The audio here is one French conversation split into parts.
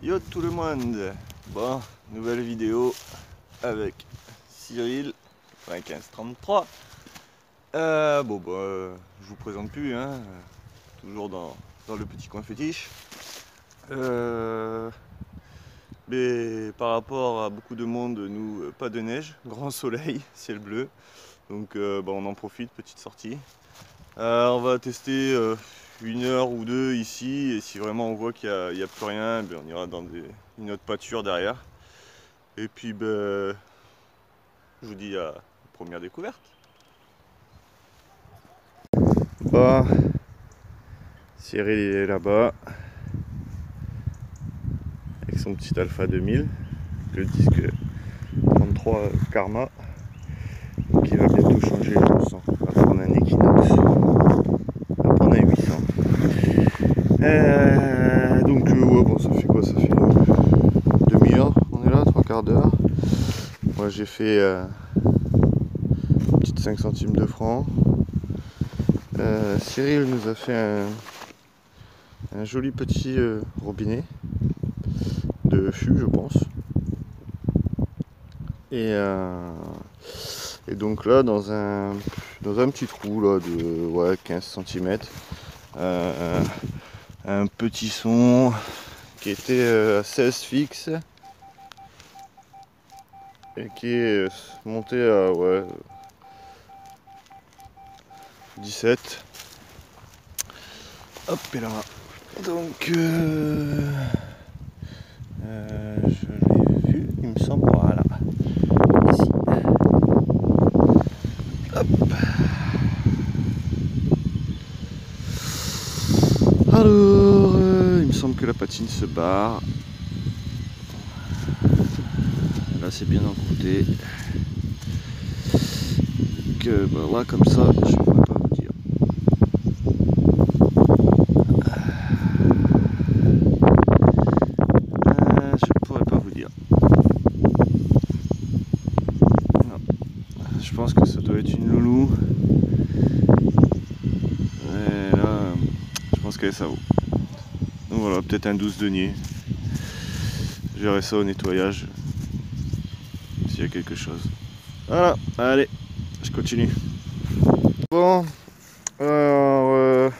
Yo tout le monde. Bon, nouvelle vidéo avec Cyril 9533. Je vous présente plus, hein. Toujours dans le petit coin fétiche. Mais par rapport à beaucoup de monde, nous, pas de neige, grand soleil, ciel bleu. Donc on en profite, petite sortie. On va tester 1 heure ou 2 ici, et si vraiment on voit qu'il n'y a plus rien, on ira dans une autre pâture derrière. Et puis je vous dis à la première découverte. Bah, Cyril il est là-bas avec son petit Alpha 2000, le disque 33 Karma, qui va bientôt changer, je le sens. On va prendre un Equinox, on va prendre un 800. Ça fait quoi? Ça fait demi-heure, on est là, 3/4 d'heure. Moi j'ai fait une petite 5 centimes de francs. Cyril nous a fait un joli petit robinet de fût, je pense. Et donc là, dans un petit trou là, de 15 cm, un petit son qui était à 16 fixe et qui est monté à 17. Hop, et là. Donc je l'ai vu, il me semble, voilà. Ici. Hop. Alors, il me semble que la patine se barre. Là, c'est bien encrouté. Que là, comme ça, je pourrais pas vous dire. Je pourrais pas vous dire. Non. Je pense que ça doit être une loulou. Et là, je pense qu'elle ça vaut. Donc voilà, peut-être un 12 deniers. Je verrai ça au nettoyage. S'il y a quelque chose. Voilà, allez, je continue. Bon, alors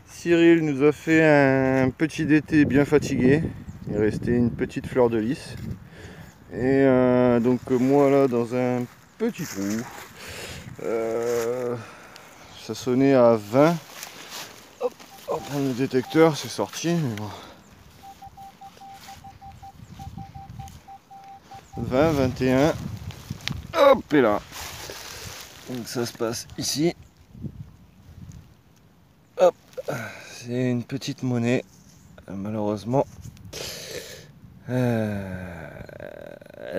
Cyril nous a fait un petit d'été bien fatigué. Il restait une petite fleur de lys. Et donc moi là dans un petit trou. Ça sonnait à 20. Hop, on prend le détecteur, c'est sorti. Mais bon. 20, 21. Hop, et là. Donc ça se passe ici. Hop, c'est une petite monnaie, malheureusement. Elle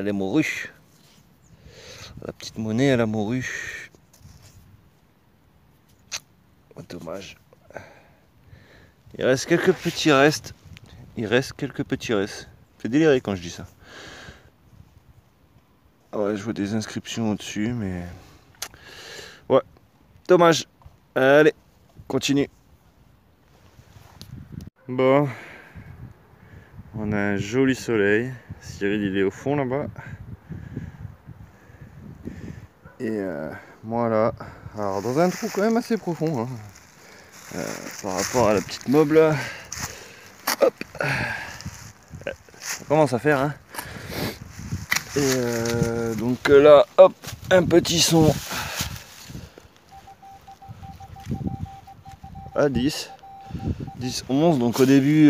est morue. La petite monnaie, elle a mouru. Dommage. Il reste quelques petits restes. C'est déliré quand je dis ça. Ouais, je vois des inscriptions au-dessus, mais... Ouais, dommage. Allez, continue. Bon, on a un joli soleil. Cyril, il est au fond là-bas. Et moi là, alors dans un trou quand même assez profond, hein, par rapport à la petite mob là. Hop, ça commence à faire, hein. Et donc là, hop, un petit son à 10, 11. Donc au début,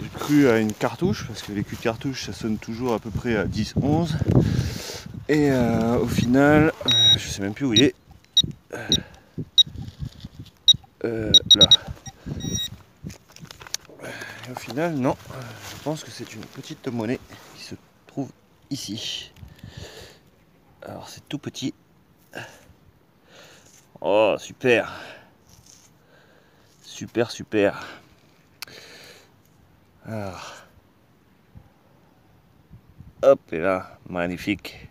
j'ai cru à une cartouche, parce que les culs de cartouche ça sonne toujours à peu près à 10, 11. Et au final, je sais même plus où il est. Là. Et au final, non, je pense que c'est une petite monnaie qui se trouve ici. Alors c'est tout petit. Oh super. Super, super. Alors. Hop, et là, magnifique.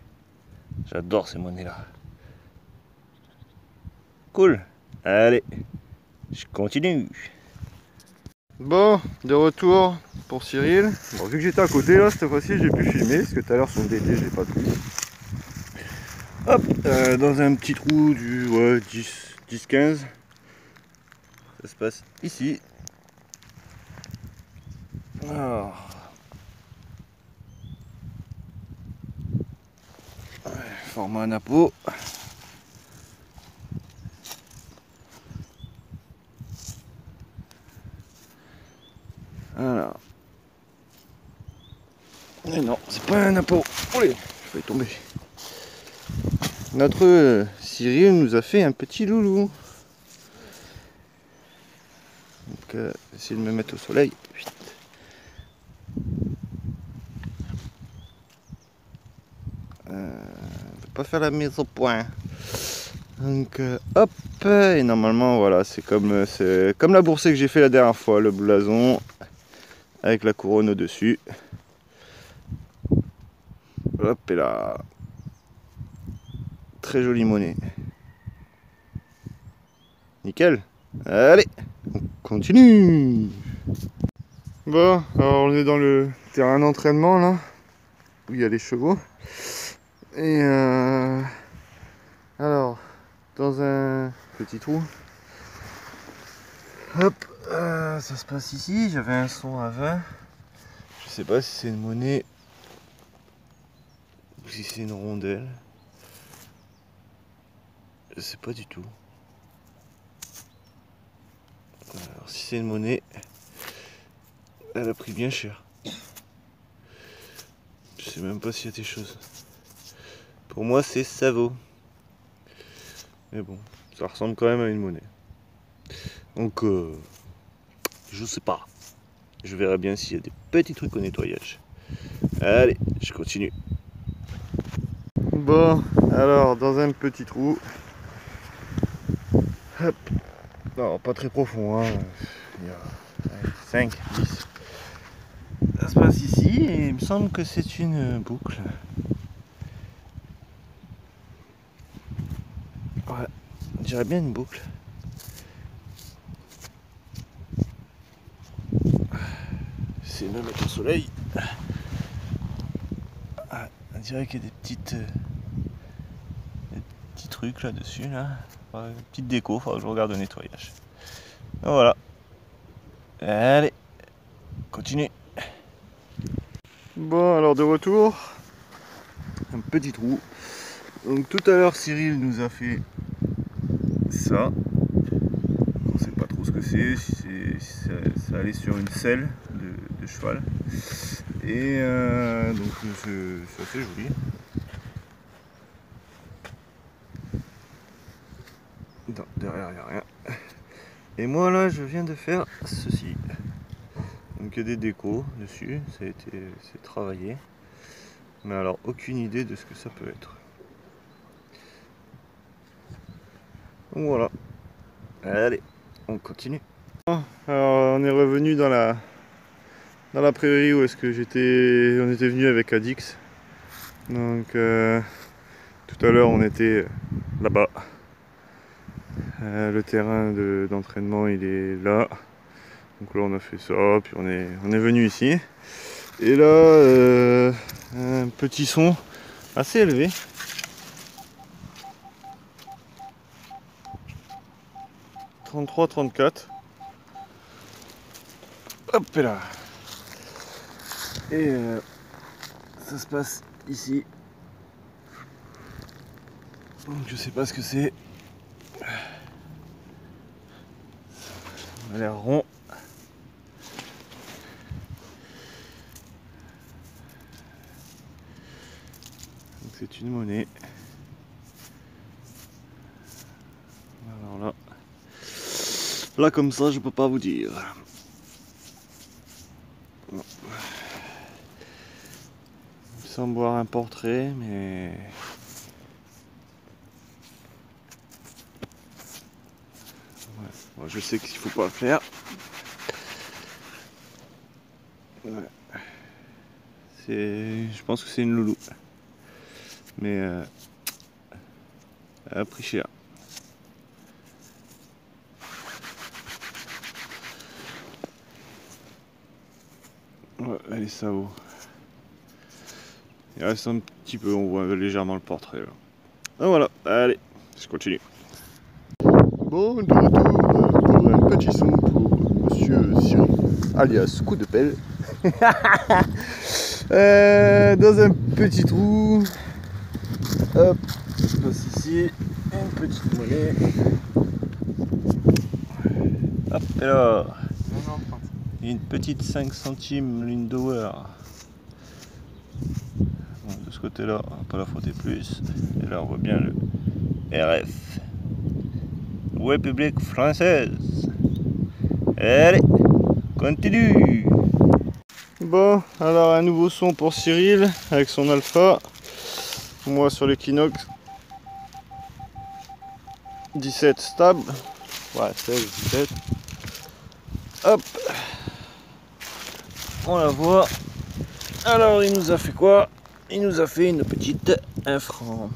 J'adore ces monnaies-là. Cool. Allez, je continue. Bon, de retour pour Cyril. Bon, vu que j'étais à côté là, cette fois-ci j'ai pu filmer, parce que tout à l'heure son DD j'ai pas pu. Hop, dans un petit trou du 10-15. Ça se passe ici. Alors, format un napo. Alors. Mais non, c'est pas un napo. Allez, je vais tomber. Notre Cyril nous a fait un petit loulou. Donc, essayer de me mettre au soleil. Pas faire la mise au point. Donc hop, et normalement voilà, c'est comme la boursée que j'ai fait la dernière fois, le blason avec la couronne au dessus. Hop, et là, très jolie monnaie. Nickel. Allez, on continue. Bon, alors on est dans le terrain d'entraînement là, où il y a les chevaux. Et alors, dans un petit trou. Hop, ça se passe ici. J'avais un son à 20. Je sais pas si c'est une monnaie ou si c'est une rondelle. Je sais pas du tout. Alors si c'est une monnaie, elle a pris bien cher. Je sais même pas s'il y a des choses. Pour moi c'est ça vaut. Mais bon, ça ressemble quand même à une monnaie. Donc je sais pas. Je verrai bien s'il y a des petits trucs au nettoyage. Allez, je continue. Bon, alors dans un petit trou. Hop. Non, pas très profond, hein. Il y a 5, 10. Ça se passe ici et il me semble que c'est une boucle. Ouais, on dirait bien une boucle. C'est même avec le soleil. Ah, on dirait qu'il y a des petits trucs là-dessus, là. Enfin, une petite déco, faudra que je regarde le nettoyage. Et voilà. Allez, continue. Bon, alors de retour. Un petit trou. Donc tout à l'heure, Cyril nous a fait ça. On sait pas trop ce que c'est. Ça allait sur une selle de cheval. Et donc c'est assez joli. Non, derrière il n'y a rien. Et moi là je viens de faire ceci. Donc il y a des décos dessus, c'est travaillé. Mais alors aucune idée de ce que ça peut être. Donc voilà. Allez, on continue. Alors on est revenu dans la prairie où est-ce que on était venu avec Adix. Donc tout à l'heure on était là-bas. Le terrain d'entraînement il est là. Donc là on a fait ça, puis on est venu ici. Et là un petit son assez élevé. « 33-34 ». Hop là. Et ça se passe ici. Donc je sais pas ce que c'est. Ça a l'air rond. Donc c'est une monnaie. Alors là comme ça je peux pas vous dire. Il semble voir un portrait mais ouais. Bon, je sais qu'il faut pas faire. Ouais. Je pense que c'est une loulou. Mais elle a pris cher. Allez, ça vaut. Il reste un petit peu, on voit légèrement le portrait là. Ah, voilà, allez, je continue. Bon, de retour pour un petit son pour Monsieur Cyril, alias coup de pelle. Dans un petit trou. Hop, je passe ici, une petite monnaie. Hop, et là, une petite 5 centimes Lindauer. Bon, de ce côté-là, on va pas la frotter plus. Et là, on voit bien le RF. République française. Allez, continue. Bon, alors un nouveau son pour Cyril avec son alpha. Moi sur l'Equinox 17 stable. Ouais, 16, 17. Hop. On la voit. Alors il nous a fait quoi? Il nous a fait une petite 1 franc.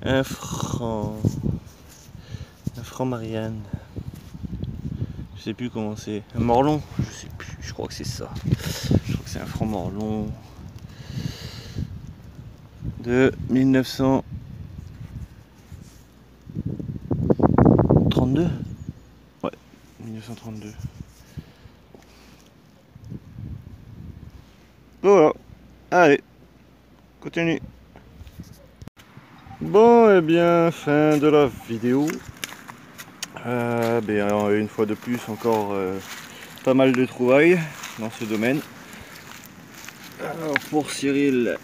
1 franc. 1 franc Marianne. Je sais plus comment c'est. Un morlon? Je sais plus. Je crois que c'est ça. Je crois que c'est un franc morlon. De 1932. Ouais, 1932. Voilà. Allez, continue. Bon, et bien, fin de la vidéo. Une fois de plus, encore pas mal de trouvailles dans ce domaine. Alors pour Cyril,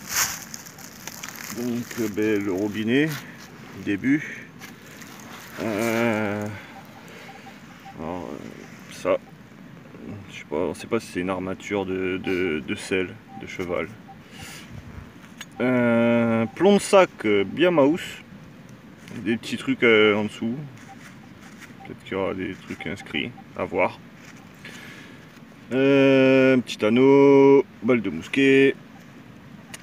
donc le robinet, début. Ça, je sais pas, on sait pas si c'est une armature de selle de cheval. Plomb de sac bien mouse, des petits trucs en dessous. Peut-être qu'il y aura des trucs inscrits, à voir. Petit anneau, balle de mousquet,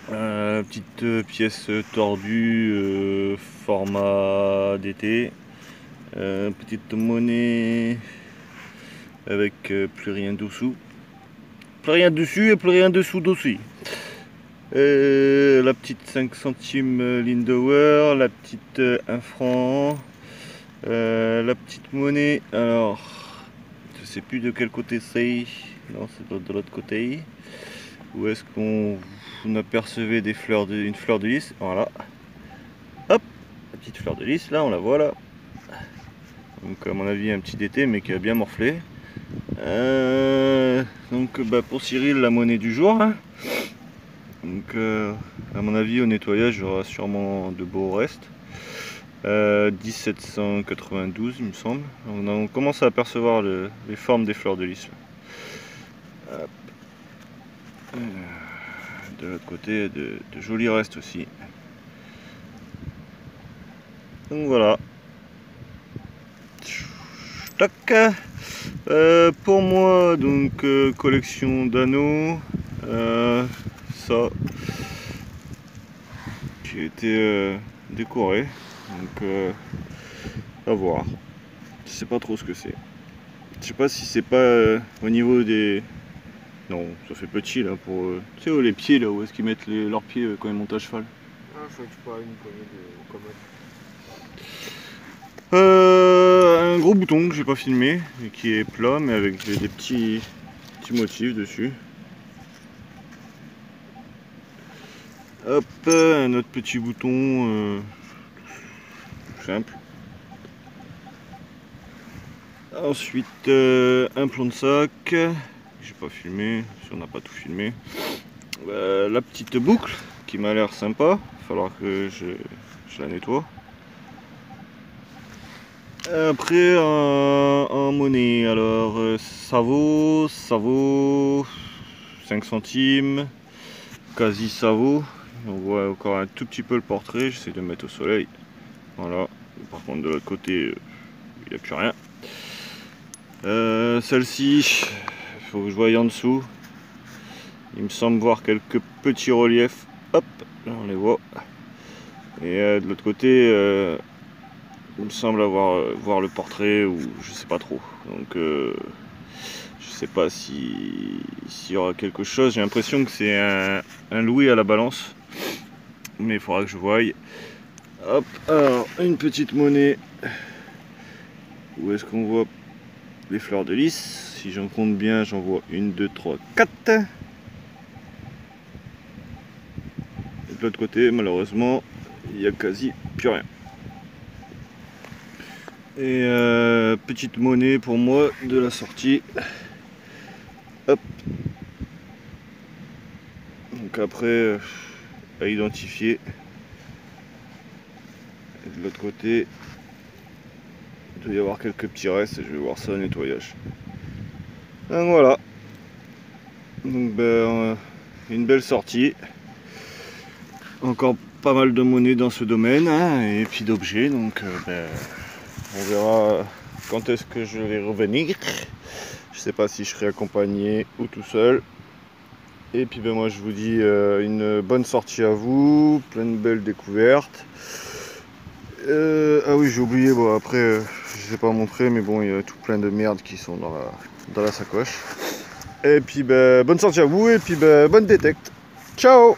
petite pièce tordue, format d'été, petite monnaie avec plus rien dessous. Plus rien dessus et plus rien dessous aussi. La petite 5 centimes Lindauer, la petite 1 franc, la petite monnaie, alors je sais plus de quel côté c'est, non c'est de l'autre côté, où est-ce qu'on apercevait des fleurs une fleur de lys, voilà, hop, la petite fleur de lys, là on la voit là, donc à mon avis un petit d'été mais qui a bien morflé. Donc pour Cyril, la monnaie du jour, hein. Donc à mon avis au nettoyage il y aura sûrement de beaux restes. 1792 il me semble. On commence à apercevoir les formes des fleurs de lys. De l'autre côté de jolis restes aussi. Donc voilà. Tac. Pour moi donc collection d'anneaux. Ça qui a été décoré, donc à voir. Je sais pas trop ce que c'est. Je sais pas si c'est pas au niveau des... Non, ça fait petit là pour... tu sais les pieds là, où est-ce qu'ils mettent leurs pieds quand ils montent à cheval. Ah, je crois que tu parles une poignée de commodes. Un gros bouton que j'ai pas filmé et qui est plat mais avec des petits motifs dessus. Hop, un autre petit bouton simple. Ensuite un plomb de sac, j'ai pas filmé, si on n'a pas tout filmé. La petite boucle qui m'a l'air sympa, il va falloir que je la nettoie. Après en monnaie, alors ça vaut 5 centimes, quasi ça vaut. On voit encore un tout petit peu le portrait, j'essaie de le mettre au soleil. Voilà, par contre de l'autre côté, il n'y a plus rien. Celle-ci, il faut que je voie en dessous. Il me semble voir quelques petits reliefs. Hop, là on les voit. Et de l'autre côté, il me semble voir le portrait, ou je sais pas trop. Donc Je sais pas s'il y aura quelque chose. J'ai l'impression que c'est un louis à la balance. Mais il faudra que je voie. Hop, alors une petite monnaie. Où est-ce qu'on voit les fleurs de lys? Si j'en compte bien, j'en vois 1, 2, 3, 4. Et de l'autre côté, malheureusement, il n'y a quasi plus rien. Et petite monnaie pour moi de la sortie. Hop. Donc après, à identifier. Et de l'autre côté, il doit y avoir quelques petits restes et je vais voir ça au nettoyage. Donc voilà. Donc une belle sortie. Encore pas mal de monnaie dans ce domaine, hein, et puis d'objets. Donc on verra quand est-ce que je vais revenir. Je sais pas si je serai accompagné ou tout seul. Et puis moi je vous dis une bonne sortie à vous, plein de belles découvertes. Ah oui, j'ai oublié, bon après je ne sais pas montrer, mais bon, il y a tout plein de merde qui sont dans la sacoche. Et puis bonne sortie à vous et puis bonne détecte. Ciao!